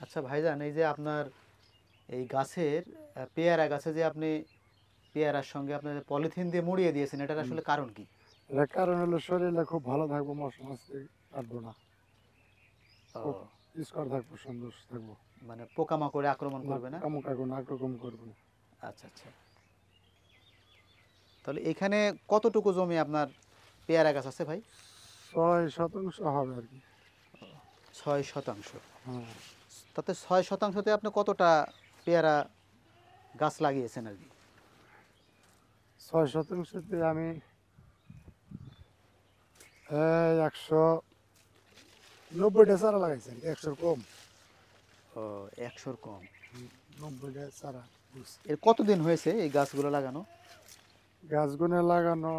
আচ্ছা ভাইজান, এই যে আপনার এই গাছের পেয়ারা গাছে যে আপনি পেয়ারার সঙ্গে আপনার যে পলিথিন দিয়ে মুড়িয়ে দিয়েছেন, এটার হুম। আসলে কারণ কি? এর কারণ হলো শরীরে খুব ভালো থাকবো, মশা মাছি কাটবো না, খুব ও, স্কোয়ার থাকবো, সুন্দর থাকবো। মানে পোকামাকড়ে আক্রমণ না করবে না? পোকামাকড় কোনো আক্রমণ করবে না। আচ্ছা আচ্ছা। তাহলে এখানে কতটুকু জমি আপনার পেয়ারা গাছ আছে ভাই? 6% হবে আর কি। 6%। হ্যাঁ, তাতে 6%তে আপনি কতটা পেয়ারা গাছ লাগিয়েছেন আর কি? 6%তে আমি 190টা চারা লাগাইছি আর কি, 100 কম। ও, 100-র কম। 90টা চারা বুঝছি। এর কতদিন হয়েছে এই গাছগুলো লাগানো? গাছগুলো লাগানো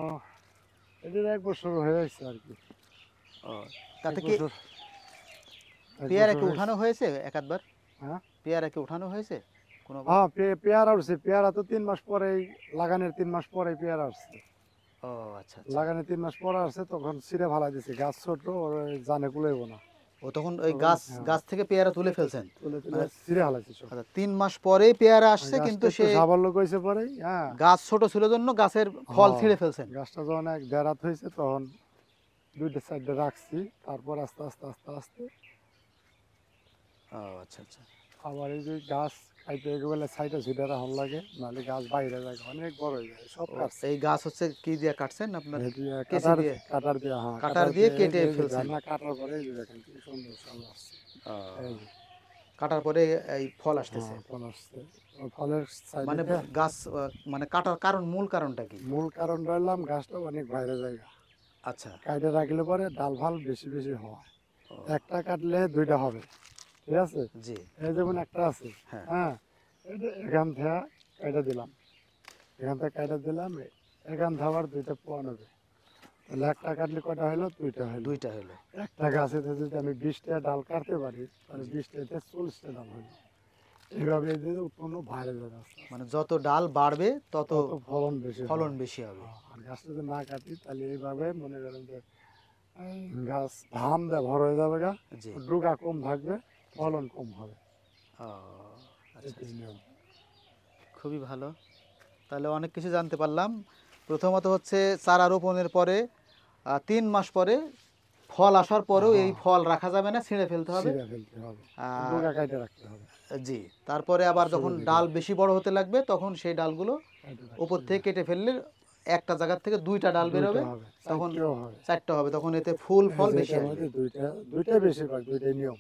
এদের 1 বছর হয়ে যাচ্ছে আর কি। ও, এক তাতে কি বছর এক পেয়ারা বছর কি হয়েছে। উঠানো হয়েছে একাধবার? হ্যাঁ, পেয়ারা কি উঠানো হয়েছে কোনোবার? হ্যাঁ, পেয়ারা উঠছে। পেয়ারা তো 3 মাস পরেই, লাগানোর 3 মাস পরেই পেয়ারা আসছে। ও আচ্ছা আচ্ছা। লাগানোর 3 মাস পরে আসছে, তখন ছিঁড়ে ফেলাই দিছে। গাছ ছোট, ওর জানে কুলাইব না। ও, তখন ওই তখন গাছ হ্যাঁ, গাছ থেকে পেয়ারা তুলে ফেলছেন? তুলে তুলে মানে ছিঁড়ে ফেলাইছে সব। আচ্ছা, 3 মাস পরেই পেয়ারা আর আসছে, গাছটা কিন্তু একটু সে সাবাল্য কইছে পরেই। হ্যাঁ, গাছ ছোট ছিল জন্য গাছের ফল হ্যাঁ, ছিঁড়ে ফেলছেন? গাছটা যখন এক দেড় হাত হয়েছে, তখন 2টা 4টা রাখছি। তারপর আস্তে আস্তে আস্তে আস্তে ও আচ্ছা আচ্ছা। আবার এই যে গাছ খাইতে গেলে সাইডে ছুটে রাখা লাগে, নাহলে গাছ বাইরে যায়, অনেক বড় হয়ে যায়। সব ও, কাটছে। এই গাছ হচ্ছে কি দিয়ে কাটছেন আপনার? এই দিয়ে কেঁচি দিয়ে? কাটার দিয়ে, হ্যাঁ, কাটার কাটার দিয়ে দিয়ে। কেটে এই যে ফেলছেন? ঝর্ণা কাটার পরে এই যে দেখেন কি সুন্দর ফল আসছে। ও, এই যে, কাটার পরে এই ফল আসতেছে? হ্যাঁ, ফল আসছে। ওই ফলের সাইডে মানে গাছ মানে কাটার কারণ, মূল কারণটা কি? মূল কারণ রইলাম, গাছটা অনেক বাইরে জায়গা আচ্ছা। কাইটে রাখলে পরে ডাল ফাল বেশি বেশি হয়। ও, একটা কাটলে 2টা হবে, ঠিক আছে। জি। এই যেমন একটা আছে, হ্যাঁ। হ্যাঁ, এটা এখান থেকে কাইটা দিলাম, এখান থেকে কাইটা দিলাম, এখান থেকে আবার 2টা পোয়া নেবে। তাহলে একটা কাটলে কয়টা হলো? 2টা হলো। 2টা হলো। একটা গাছে যদি আমি 20টা ডাল কাটতে পারি, তাহলে জি। 20টাতে 40টা ডাল হলো। এইভাবে এদের উৎপন্ন বাইরে যাবে আস্তে আস্তে। মানে যত ডাল বাড়বে তত তত ফলন বেশি ফলন হবে। বেশি হবে। আর গাছটা যদি না কাটি, তাহলে এইভাবে মনে করেন যে গাছ ধান দেয় ভর হয়ে যাবে গা, জি ডুগা কম থাকবে, জি। ফলন কম হবে। ও আচ্ছা এটাই আচ্ছা। নিয়ম। খুবই ভালো। তাহলে অনেক কিছু জানতে পারলাম। প্রথমত হচ্ছে চারা রোপণের পরে 3 মাস পরে ফল আসার পরেও এই হ্যাঁ, ফল রাখা যাবে না, ছিঁড়ে ফেলতে হবে। ছিঁড়ে ফেলতে হবে, আর ডোগা কাইটে রাখতে হবে। জি, তারপরে আবার যখন শুরুর দিকে ডাল বেশি বড় হতে লাগবে, তখন সেই ডালগুলো কাইটে উপর রাখতে থেকে হবে। কেটে ফেললে একটা জায়গার থেকে 2টা ডাল 2টা বেরোবে। হবে, তখন 4টেও হবে। 4টা হবে, তখন এতে ফুল এই ফল যে বেশি এটার আসবে। মধ্যে 2টা বেশিরভাগ, 2টাই নিয়ম।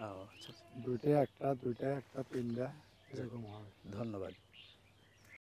ও আচ্ছা আচ্ছা। 2টা, একটা, 2টা, একটা, 3টা, জি, এরকম হবে। ধন্যবাদ।